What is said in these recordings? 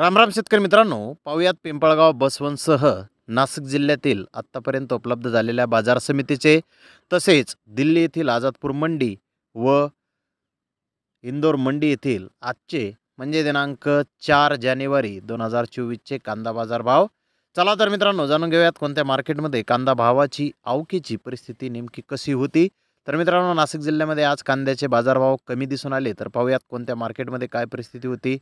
राम राम शेतकरी मित्रांनो, पाहुयात पिंपळगाव बसवंतसह नाशिक जिल्ह्यातील आत्तापर्यंत उपलब्ध झालेल्या बाजार समितीचे, तसेच दिल्ली येथील आझादपूर मंडी व इंदोर मंडी येथील आजचे म्हणजे दिनांक 4 जानेवारी 2024चे कांदा बाजार भाव. चला तर मित्रांनो, जाणून घेऊयात कोणत्या मार्केटमध्ये कांदा भावाची आवकीची परिस्थिती नेमकी कशी होती. तर मित्रांनो, नाशिक जिल्ह्यामध्ये आज कांद्याचे बाजारभाव कमी दिसून आले. तर पाहूयात कोणत्या मार्केटमध्ये काय परिस्थिती होती.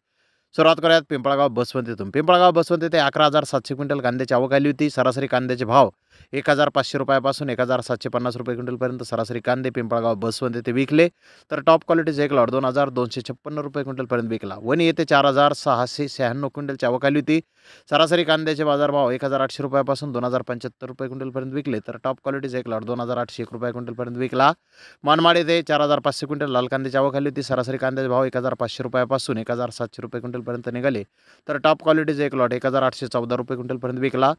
सुरुवात करूयात पिंपळगाव बसवंत येथून. पिंपळगाव बसवंत येथे 11,700 क्विंटल कांद्याची आवक आली होती. सरासरी कांद्याचे भाव 1,500 रुपयापासून 1,750 रुपये क्विंटलपर्यंत सरासरी कांदे पिंपळगाव बसवंत येथे विकले. तर टॉप क्वालिटीचे एक लॉट 2,256 रुपये क्विंटलपर्यंत विकला. वणी येथे 4,696 क्विंटलची आवक आली होती. सरासरी कांद्याचे बाजारभाव 1,800 रुपयापासून 2,075 रुपये क्विंटलपर्यंत विकले. तर टॉप क्वालिटीचे एक लॉट 2,801 रुपये क्विंटलपर्यंत विकला. मनमाड येथे 4,500 क्विंटल लाल कांद्याची आवक आली होती. सरासरी कांद्याचे भाव 1,500 रुपयापासून 1,700 रुपये क्विंटलपर्यंत निघाले. तर टॉप क्वालिटीचे एक लॉट 1,814 रुपये क्विंटलपर्यंत विकला.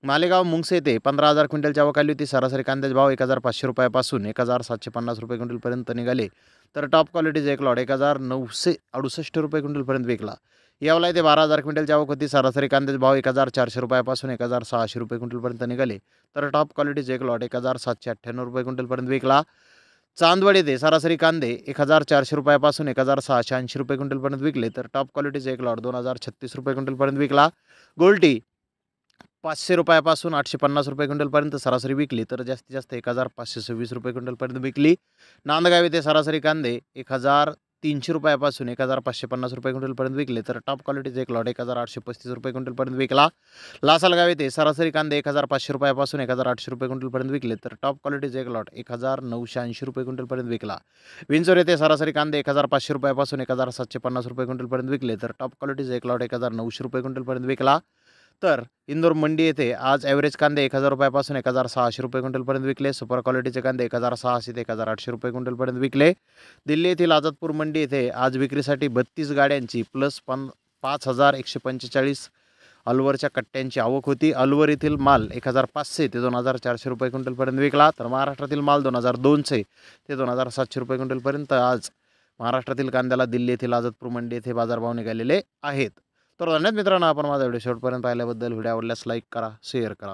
मालेगाव मुंगसे येथे 15,000 क्विंटलची आवक आली होती. सरासरी कांद्याचे भाव 1,500 रुपयापासून 1,750 रुपये क्विंटलपर्यंत निघाले. तर टॉप क्वालिटीचे एक लॉट 1,968 रुपये क्विंटलपर्यंत विकला. यावला येथे 12,000 क्विंटलची आवक होती. सरासरी कांद्याचे भाव 1,400 रुपयापासून 1,600 रुपये क्विंटलपर्यंत निघाले. तर टॉप क्वालिटीचे एक लॉट 1,798 रुपये क्विंटलपर्यंत विकला. चांदवड येथे सरासरी कांदे 1,400 रुपयापासून 1,680 रुपये क्विंटलपर्यंत विकले. तर टॉप क्वालिटीचे एक लॉट 2,036 रुपये क्विंटलपर्यंत विकला. गोल्टी 500 रुपयापासून 850 रुपये क्विंटलपर्यंत सरासरी विकली. तर जास्तीत जास्त 1,526 रुपये क्विंटलपर्यंत विकली. नांदगाव येथे सरासरी कांदे 1,300 रुपयापासून 1,550 रुपये क्विंटलपर्यंत विकले. तर टॉप क्वालिटीचे एक लॉट 1,835 रुपये क्विंटलपर्यंत विकला. लासलगाव येथे सरासरी कांदे 1,500 रुपयापासून 1,800 रुपये क्विंटलपर्यंत विकले. तर टॉप क्वालिटीचे एक लॉट 1,980 रुपये क्विंटलपर्यंत विकला. विंचोर येथे सरासरी कांदे 1,500 रुपयापासून 1,750 रुपये क्विंटलपर्यंत विकले. तर टॉप क्वालिटीचे एक लॉट 1,900 रुपये क्विंटलपर्यंत विकला. तर इंदोर मंडी येथे आज ॲव्हरेज कांदे 1,000 रुपयापासून 1,600 रुपये क्विंटलपर्यंत विकले. सुपर क्वालिटीचे कांदे 1,600 ते 1,800 रुपये क्विंटलपर्यंत विकले. दिल्ली येथील आझादपूर मंडी येथे आज विक्रीसाठी 32 गाड्यांची प्लस 5,145 अलवरच्या कट्ट्यांची आवक होती. अलवर येथील माल 1,500 ते 2,400 रुपये क्विंटलपर्यंत विकला. तर महाराष्ट्रातील माल 2,200 ते 2,700 रुपये क्विंटलपर्यंत आज महाराष्ट्रातील कांद्याला दिल्ली येथील आझादपूर मंडी येथे बाजारभाव निघालेले आहेत. तर धन्यवाद मित्रांनो, आपण माझा व्हिडिओ शेवटपर्यंत पाहिल्याबद्दल. व्हिडिओ आवडल्यास लाईक करा, शेअर करा.